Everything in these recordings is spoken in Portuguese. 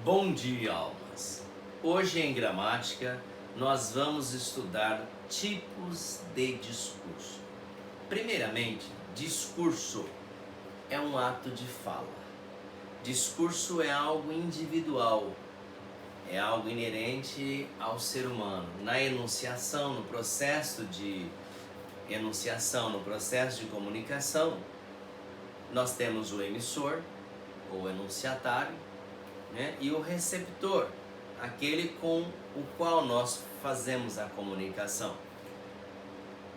Bom dia, almas! Hoje em gramática nós vamos estudar tipos de discurso. Primeiramente, discurso é um ato de fala. Discurso é algo individual, é algo inerente ao ser humano. Na enunciação, no processo de enunciação, no processo de comunicação, nós temos o emissor, ou enunciatário, né? E o receptor, aquele com o qual nós fazemos a comunicação.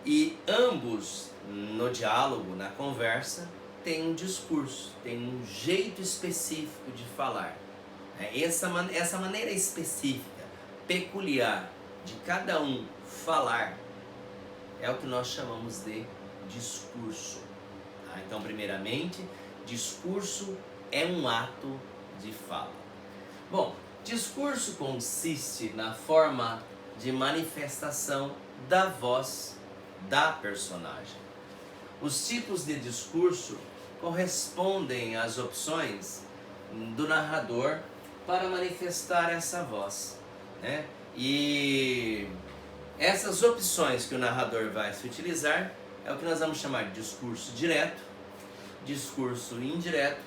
E ambos, no diálogo, na conversa, têm um discurso, têm um jeito específico de falar. Essa maneira específica, peculiar, de cada um falar, é o que nós chamamos de discurso. Então, primeiramente, discurso é um ato de fala. Bom, discurso consiste na forma de manifestação da voz da personagem. Os tipos de discurso correspondem às opções do narrador para manifestar essa voz, né? E essas opções que o narrador vai se utilizar é o que nós vamos chamar de discurso direto, discurso indireto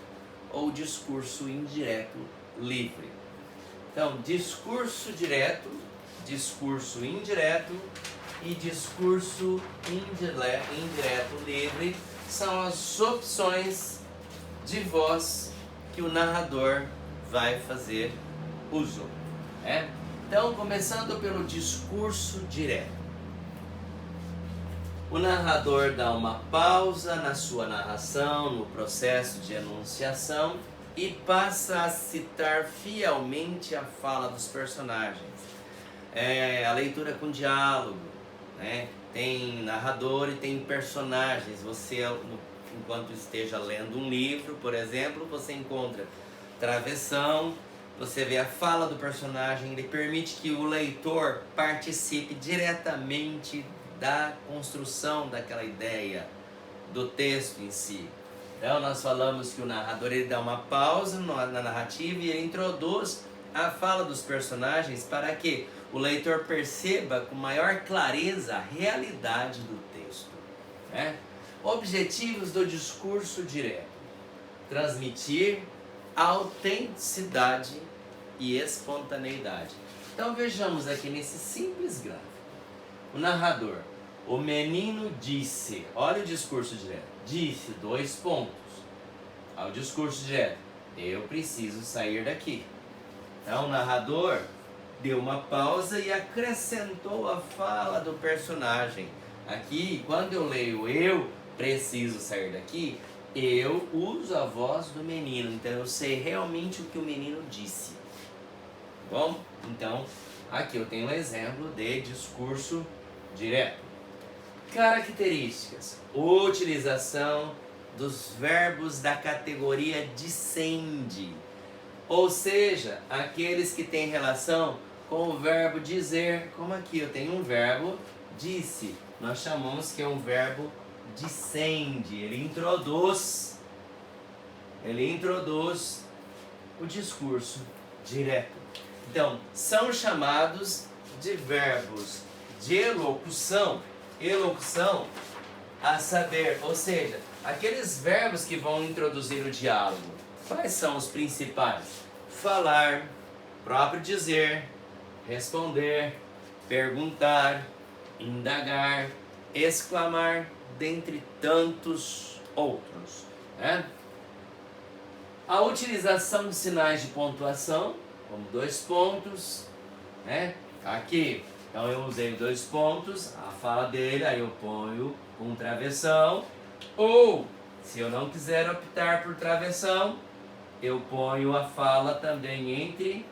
ou discurso indireto livre. Então, discurso direto, discurso indireto e discurso indireto livre são as opções de voz que o narrador vai fazer uso. Então, começando pelo discurso direto. O narrador dá uma pausa na sua narração, no processo de enunciação, e passa a citar fielmente a fala dos personagens. A leitura com diálogo, né? Tem narrador e tem personagens. Você, enquanto esteja lendo um livro, por exemplo, você encontra travessão, você vê a fala do personagem, ele permite que o leitor participe diretamente da construção daquela ideia, do texto em si. Então nós falamos que o narrador ele dá uma pausa na narrativa e ele introduz a fala dos personagens para que o leitor perceba com maior clareza a realidade do texto. Objetivos do discurso direto: transmitir autenticidade e espontaneidade. Então vejamos aqui nesse simples gráfico. O narrador: o menino disse, olha o discurso direto, disse, 2 pontos. Ao discurso direto: eu preciso sair daqui. Então o narrador deu uma pausa e acrescentou a fala do personagem. Aqui, quando eu leio eu preciso sair daqui, eu uso a voz do menino, então eu sei realmente o que o menino disse. Bom, então aqui eu tenho um exemplo de discurso direto. Características: utilização dos verbos da categoria dicende, ou seja, aqueles que têm relação com o verbo dizer, como aqui eu tenho um verbo disse, nós chamamos que é um verbo dicende, ele introduz o discurso direto. Então, são chamados de verbos de elocução, a saber, ou seja, aqueles verbos que vão introduzir o diálogo. Quais são os principais? Falar, próprio dizer, responder, perguntar, indagar, exclamar, dentre tantos outros. A utilização de sinais de pontuação, como 2 pontos, aqui, então eu usei 2 pontos, a fala dele, aí eu ponho um travessão, ou se eu não quiser optar por travessão, eu ponho a fala também entre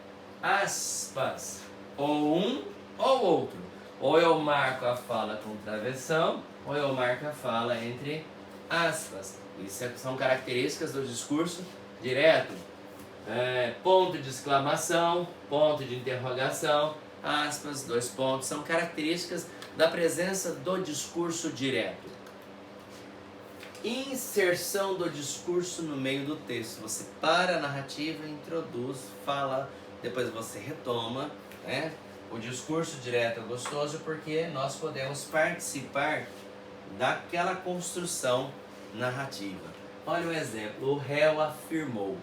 aspas, ou um ou outro. Ou eu marco a fala com travessão, ou eu marco a fala entre aspas. Isso são características do discurso direto. Ponto de exclamação, ponto de interrogação, aspas, 2 pontos, são características da presença do discurso direto. Inserção do discurso no meio do texto. Você para a narrativa, introduz, fala, depois você retoma, né? O discurso direto é gostoso porque nós podemos participar daquela construção narrativa. Olha um exemplo, o réu afirmou: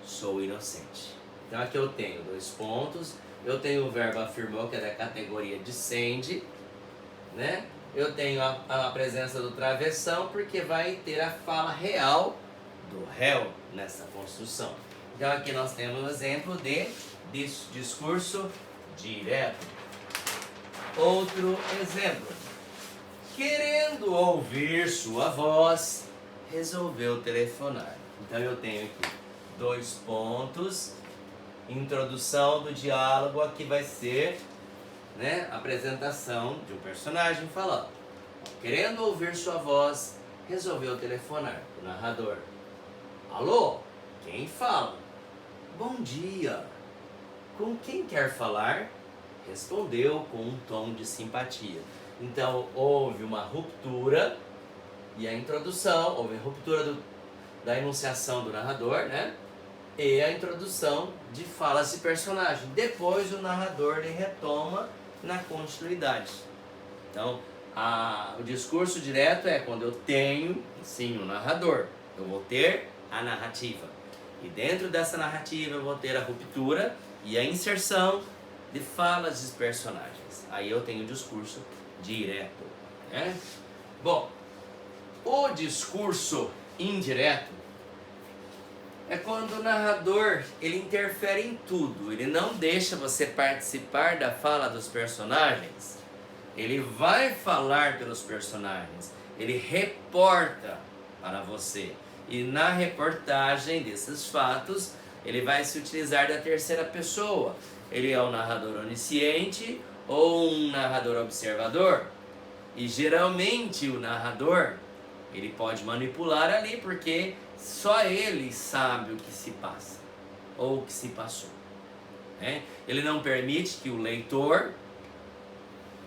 sou inocente. Então aqui eu tenho 2 pontos, eu tenho o verbo afirmou, que é da categoria dissende, né? Eu tenho a presença do travessão, porque vai ter a fala real do réu nessa construção. Então aqui nós temos um exemplo de discurso direto. Outro exemplo: querendo ouvir sua voz, resolveu telefonar. Então eu tenho aqui 2 pontos, introdução do diálogo, aqui vai ser, né, apresentação de um personagem falando. Querendo ouvir sua voz, resolveu telefonar. O narrador: alô, quem fala? Bom dia. Com quem quer falar? Respondeu com um tom de simpatia. Então houve uma ruptura e a introdução, houve a ruptura da enunciação do narrador, né? E a introdução de falas de personagem. Depois o narrador ele retoma na continuidade. Então, o discurso direto é quando eu tenho, sim, o narrador. Eu vou ter a narrativa. E dentro dessa narrativa eu vou ter a ruptura e a inserção de falas de personagens. Aí eu tenho o discurso direto, né? Bom, o discurso indireto é quando o narrador ele interfere em tudo, ele não deixa você participar da fala dos personagens, ele vai falar pelos personagens, ele reporta para você, e na reportagem desses fatos ele vai se utilizar da terceira pessoa. Ele é um narrador onisciente ou um narrador observador, e geralmente o narrador ele pode manipular ali, porque só ele sabe o que se passa, ou o que se passou, né? Ele não permite que o leitor,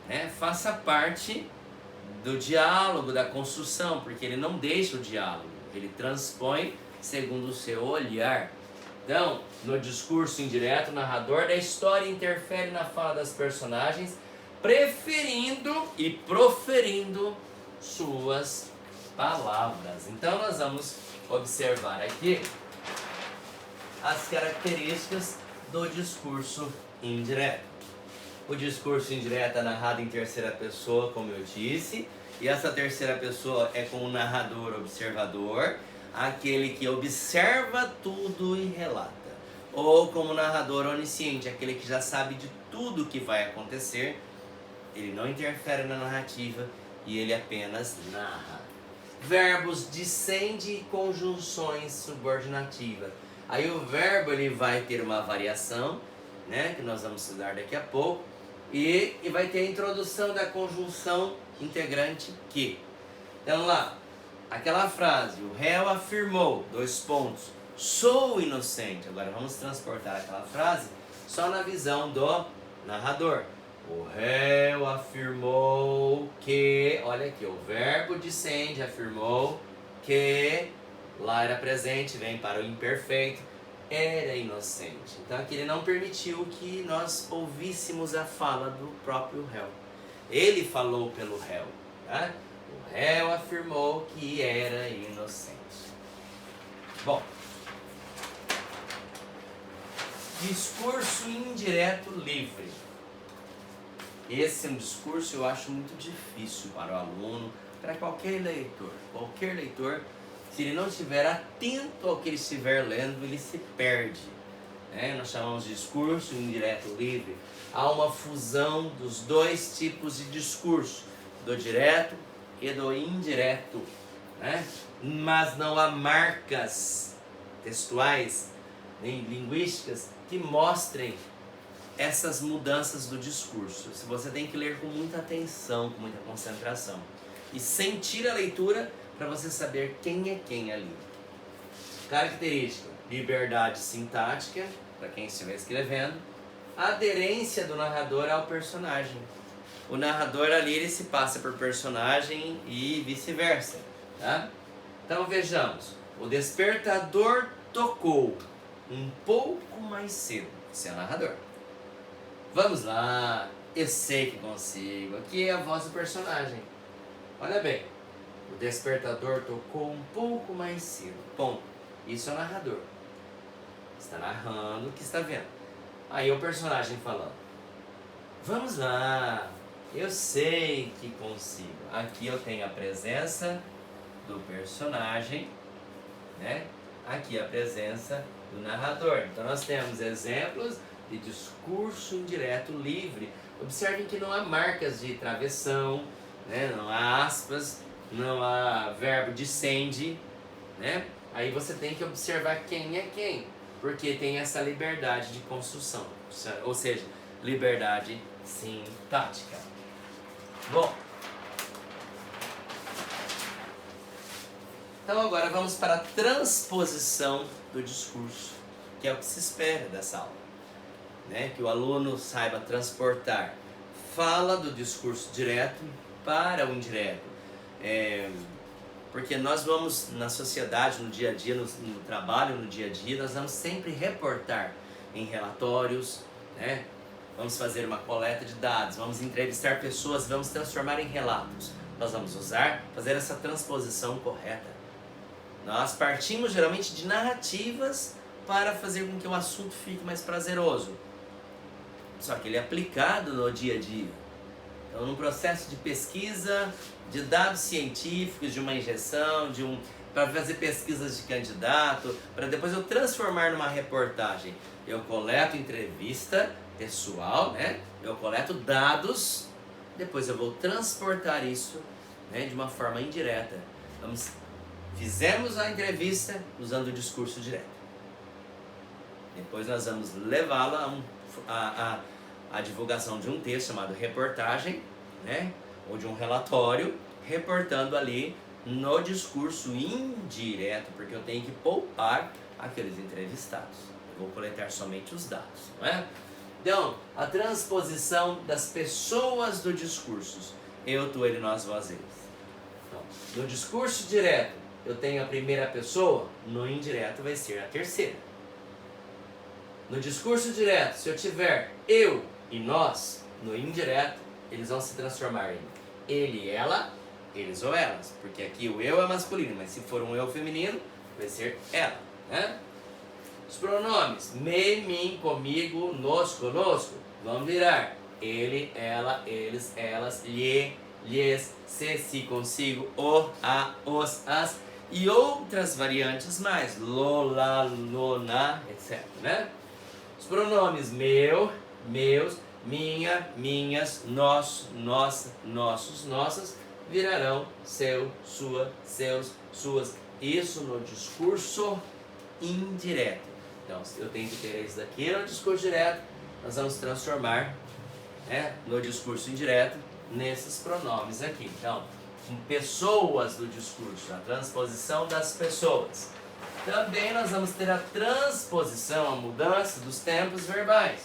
né, faça parte do diálogo, da construção, porque ele não deixa o diálogo, ele transpõe segundo o seu olhar. Então, no discurso indireto, o narrador da história interfere na fala das personagens, preferindo e proferindo suas palavras. Então nós vamos observar aqui as características do discurso indireto. O discurso indireto é narrado em terceira pessoa, como eu disse, e essa terceira pessoa é como narrador observador, aquele que observa tudo e relata, ou como narrador onisciente, aquele que já sabe de tudo que vai acontecer, ele não interfere na narrativa e ele apenas narra. Verbos dissende e conjunções subordinativas. Aí o verbo ele vai ter uma variação, né, que nós vamos estudar daqui a pouco, e vai ter a introdução da conjunção integrante que. Então lá, aquela frase, o réu afirmou, 2 pontos, sou inocente. Agora vamos transportar aquela frase só na visão do narrador. O réu afirmou que, olha aqui, o verbo dissende, afirmou que, lá era presente, vem para o imperfeito, era inocente. Então aqui ele não permitiu que nós ouvíssemos a fala do próprio réu. Ele falou pelo réu, tá? O réu afirmou que era inocente. Bom, discurso indireto livre. Esse é um discurso eu acho muito difícil para o aluno, para qualquer leitor. Qualquer leitor, se ele não estiver atento ao que ele estiver lendo, ele se perde, né? Nós chamamos de discurso indireto livre. Há uma fusão dos 2 tipos de discurso, do direto e do indireto, né? Mas não há marcas textuais nem linguísticas que mostrem essas mudanças do discurso. Você tem que ler com muita atenção, com muita concentração e sentir a leitura para você saber quem é quem ali. Característica: liberdade sintática, para quem estiver escrevendo, aderência do narrador ao personagem. O narrador ali ele se passa por personagem e vice-versa, tá? Então vejamos, o despertador tocou um pouco mais cedo. Você é o narrador. Vamos lá, eu sei que consigo. Aqui é a voz do personagem. Olha bem, o despertador tocou um pouco mais cedo. Ponto. Isso é o narrador. Está narrando o que está vendo. Aí o personagem falando. Vamos lá, eu sei que consigo. Aqui eu tenho a presença do personagem, né? Aqui a presença do narrador. Então nós temos exemplos de discurso indireto livre. Observem que não há marcas de travessão, né? Não há aspas, não há verbo dissende, né? Aí você tem que observar quem é quem, porque tem essa liberdade de construção, ou seja, liberdade sintática. Bom, então agora vamos para a transposição do discurso, que é o que se espera dessa aula, né? Que o aluno saiba transportar fala do discurso direto para o indireto. Porque nós vamos na sociedade, no dia a dia, no trabalho, no dia a dia, nós vamos sempre reportar em relatórios, né? Vamos fazer uma coleta de dados, vamos entrevistar pessoas, vamos transformar em relatos. Nós vamos fazer essa transposição correta. Nós partimos geralmente de narrativas para fazer com que o assunto fique mais prazeroso. Só que ele é aplicado no dia a dia. Então, no processo de pesquisa de dados científicos, de uma injeção, para fazer pesquisas de candidato, para depois eu transformar numa reportagem. Eu coleto entrevista pessoal, né? Eu coleto dados, depois eu vou transportar isso, né, de uma forma indireta. Fizemos a entrevista usando o discurso direto. Depois nós vamos levá-la a divulgação de um texto chamado reportagem, né? Ou de um relatório, reportando ali no discurso indireto, porque eu tenho que poupar aqueles entrevistados. Eu vou coletar somente os dados, não é? Então, a transposição das pessoas do discurso. Eu, tu, ele, nós, vós, eles. Então, no discurso direto, eu tenho a primeira pessoa, no indireto vai ser a terceira. No discurso direto, se eu tiver eu e nós, no indireto, eles vão se transformar em ele e ela, eles ou elas. Porque aqui o eu é masculino, mas se for um eu feminino, vai ser ela, né? Os pronomes me, mim, comigo, nós, conosco vão virar ele, ela, eles, elas, lhe, lhes, se, si, consigo, o, a, os, as e outras variantes mais, lo, lá, lo, na, etc, né? Os pronomes meu, meus, minha, minhas, nosso, nossa, nossos, nossas virarão seu, sua, seus, suas. Isso no discurso indireto. Então, eu tenho que ter isso daqui no discurso direto, nós vamos transformar, né, no discurso indireto nesses pronomes aqui. Então, pessoas do discurso, a transposição das pessoas. Também nós vamos ter a transposição, a mudança dos tempos verbais.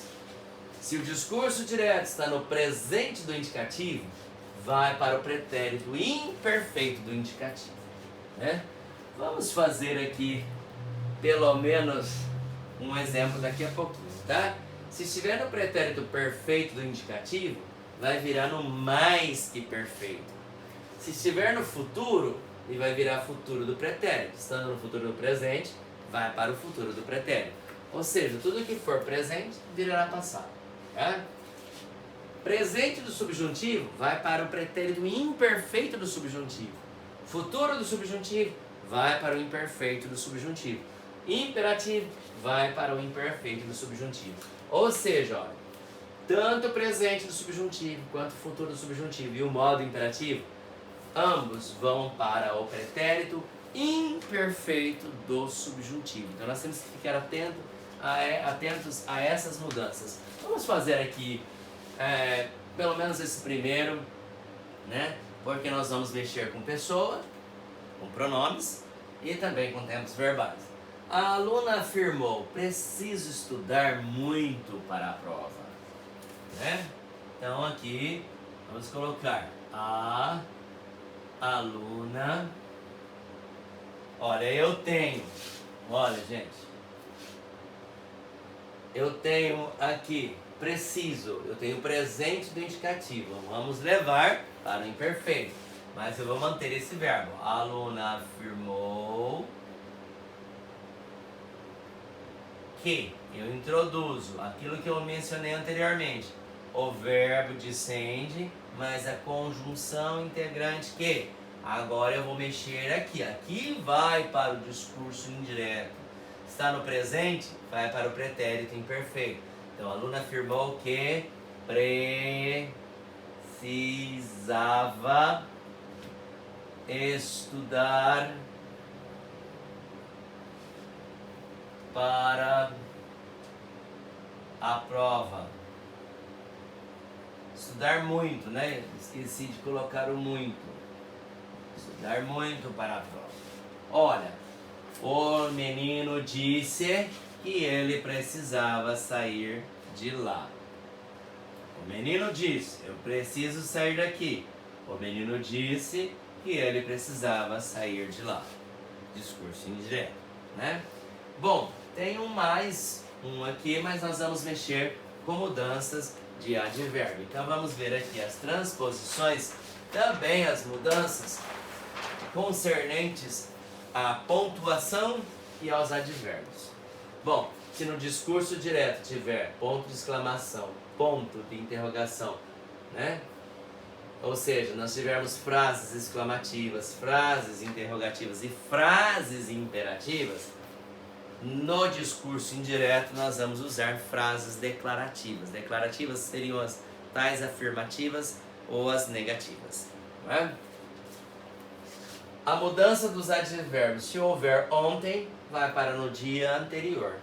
Se o discurso direto está no presente do indicativo, vai para o pretérito imperfeito do indicativo, né? Vamos fazer aqui pelo menos um exemplo daqui a pouquinho, tá? Se estiver no pretérito perfeito do indicativo, vai virar no mais que perfeito. Se estiver no futuro, ele vai virar futuro do pretérito. Estando no futuro do presente, vai para o futuro do pretérito. Ou seja, tudo que for presente virará passado. Tá? Presente do subjuntivo vai para o pretérito imperfeito do subjuntivo. Futuro do subjuntivo vai para o imperfeito do subjuntivo. Imperativo vai para o imperfeito do subjuntivo. Ou seja, olha, tanto o presente do subjuntivo quanto o futuro do subjuntivo e o modo imperativo, ambos vão para o pretérito imperfeito do subjuntivo. Então nós temos que ficar atentos a essas mudanças. Vamos fazer aqui pelo menos esse primeiro, né? Porque nós vamos mexer com pessoa, com pronomes e também com tempos verbais. A aluna afirmou: preciso estudar muito para a prova, né? Então aqui vamos colocar: a aluna Olha, olha, gente, eu tenho aqui, preciso, eu tenho presente do indicativo. Vamos levar para o imperfeito, mas eu vou manter esse verbo. A aluna afirmou que eu introduzo aquilo que eu mencionei anteriormente. O verbo descende, mas a conjunção integrante que. Agora eu vou mexer aqui. Aqui vai para o discurso indireto. Está no presente, vai para o pretérito imperfeito. Então a aluna afirmou que precisava estudar para a prova. Estudar muito, né? Esqueci de colocar o muito. Estudar muito para a prova. Olha, o menino disse que ele precisava sair de lá. O menino disse, eu preciso sair daqui. O menino disse que ele precisava sair de lá. Discurso indireto, né? Bom, tem mais um aqui, mas nós vamos mexer com mudanças de advérbio. Então vamos ver aqui as transposições, também as mudanças concernentes à pontuação e aos advérbios. Bom, se no discurso direto tiver ponto de exclamação, ponto de interrogação, né? Ou seja, nós tivermos frases exclamativas, frases interrogativas e frases imperativas, no discurso indireto nós vamos usar frases declarativas. Declarativas seriam as tais afirmativas ou as negativas, não é? A mudança dos advérbios, se houver ontem, vai para no dia anterior.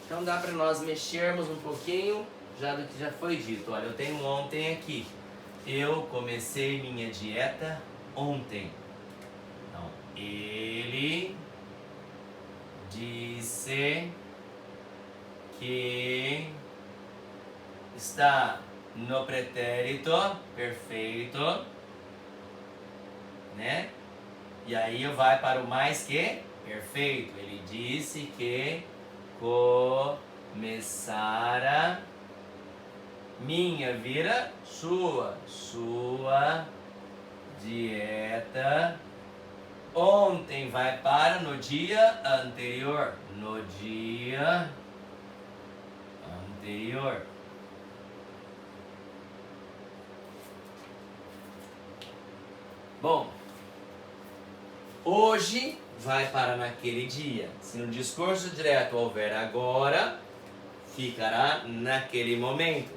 Então dá para nós mexermos um pouquinho já do que já foi dito. Olha, eu tenho ontem aqui. Eu comecei minha dieta ontem. Então, ele disse que está no pretérito perfeito, né? E aí vai para o mais que perfeito. Ele disse que começara minha vira sua dieta ontem, vai para no dia anterior. No dia anterior. Bom, hoje vai para naquele dia. Se no discurso direto houver agora, ficará naquele momento.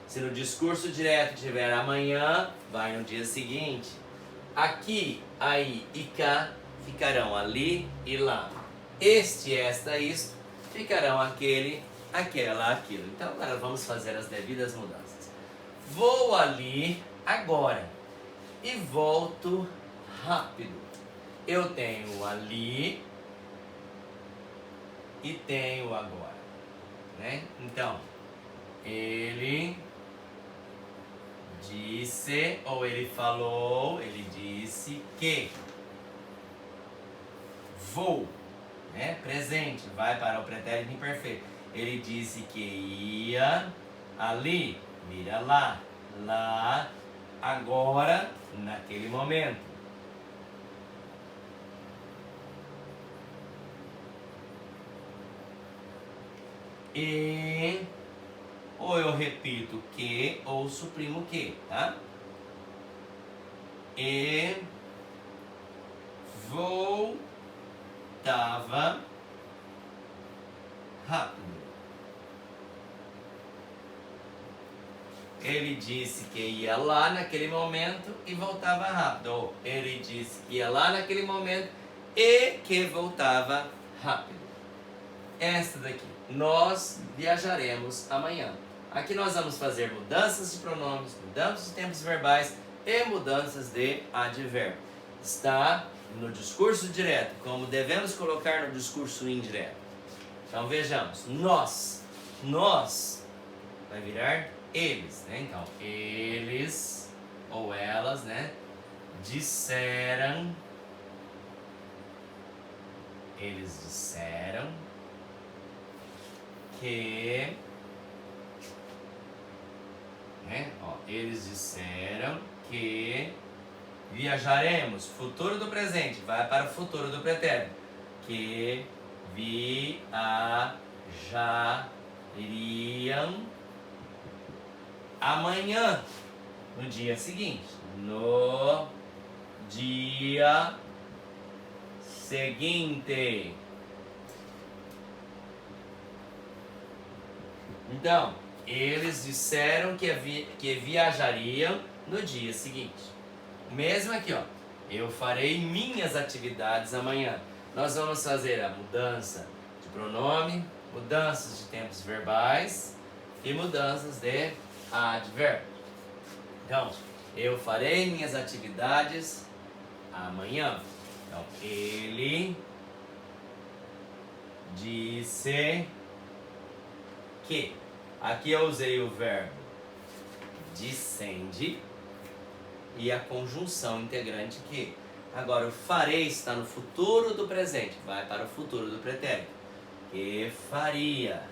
Se no discurso direto tiver amanhã, vai no dia seguinte. Aqui, aí e cá ficarão ali e lá. Este, esta, isto ficarão aquele, aquela, aquilo. Então agora vamos fazer as devidas mudanças. Vou ali agora e volto rápido. Eu tenho ali e tenho agora, né? Então, ele disse, ou ele falou, ele disse que vou, né? Presente, vai para o pretérito imperfeito. Ele disse que ia ali, vira lá, lá, agora, naquele momento. E, ou eu repito que, ou suprimo que, tá? E voltava rápido. Ele disse que ia lá naquele momento e voltava rápido. Ou ele disse que ia lá naquele momento e que voltava rápido. Esta daqui. Nós viajaremos amanhã. Aqui nós vamos fazer mudanças de pronomes, mudanças de tempos verbais e mudanças de advérbio. Está no discurso direto, como devemos colocar no discurso indireto. Então vejamos, nós vai virar eles, né? Então, eles ou elas, né? Disseram Eles disseram que... Né? Ó, eles disseram que viajaremos. Futuro do presente vai para o futuro do pretérito. Que viajariam amanhã, no dia seguinte. No dia seguinte. Então, eles disseram que viajariam no dia seguinte. Mesmo aqui, ó. Eu farei minhas atividades amanhã. Nós vamos fazer a mudança de pronome, mudanças de tempos verbais e mudanças de advérbio. Então, eu farei minhas atividades amanhã. Então, ele disse que. Aqui eu usei o verbo descende e a conjunção integrante que. Agora, o farei está no futuro do presente, vai para o futuro do pretérito. Que faria.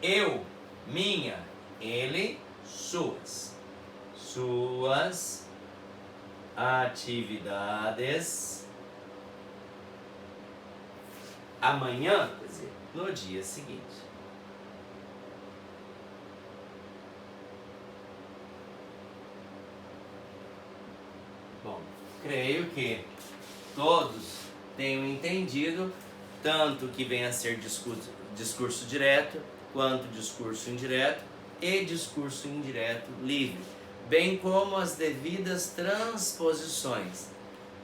Eu, minha, ele, suas. Suas atividades amanhã, quer dizer, no dia seguinte. Bom, creio que todos tenham entendido tanto que vem a ser discurso direto, quanto discurso indireto e discurso indireto livre, bem como as devidas transposições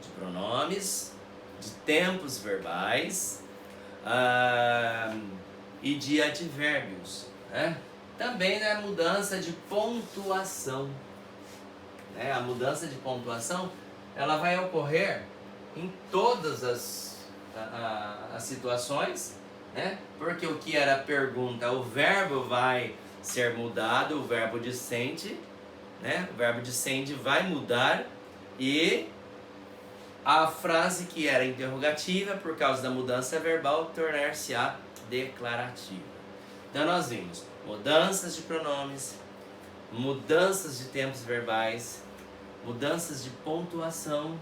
de pronomes, de tempos verbais e de advérbios, né? Também a mudança de pontuação. A mudança de pontuação ela vai ocorrer em todas as situações, né? Porque o que era pergunta, o verbo vai ser mudado, o verbo descende, né? O verbo descende vai mudar e a frase que era interrogativa, por causa da mudança verbal, tornar-se-á declarativa. Então nós vimos mudanças de pronomes, mudanças de tempos verbais, mudanças de pontuação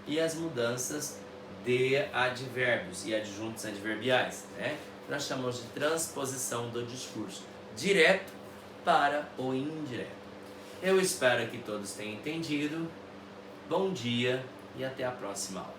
e as mudanças de advérbios e adjuntos adverbiais, né? Nós chamamos de transposição do discurso direto para o indireto. Eu espero que todos tenham entendido. Bom dia e até a próxima aula.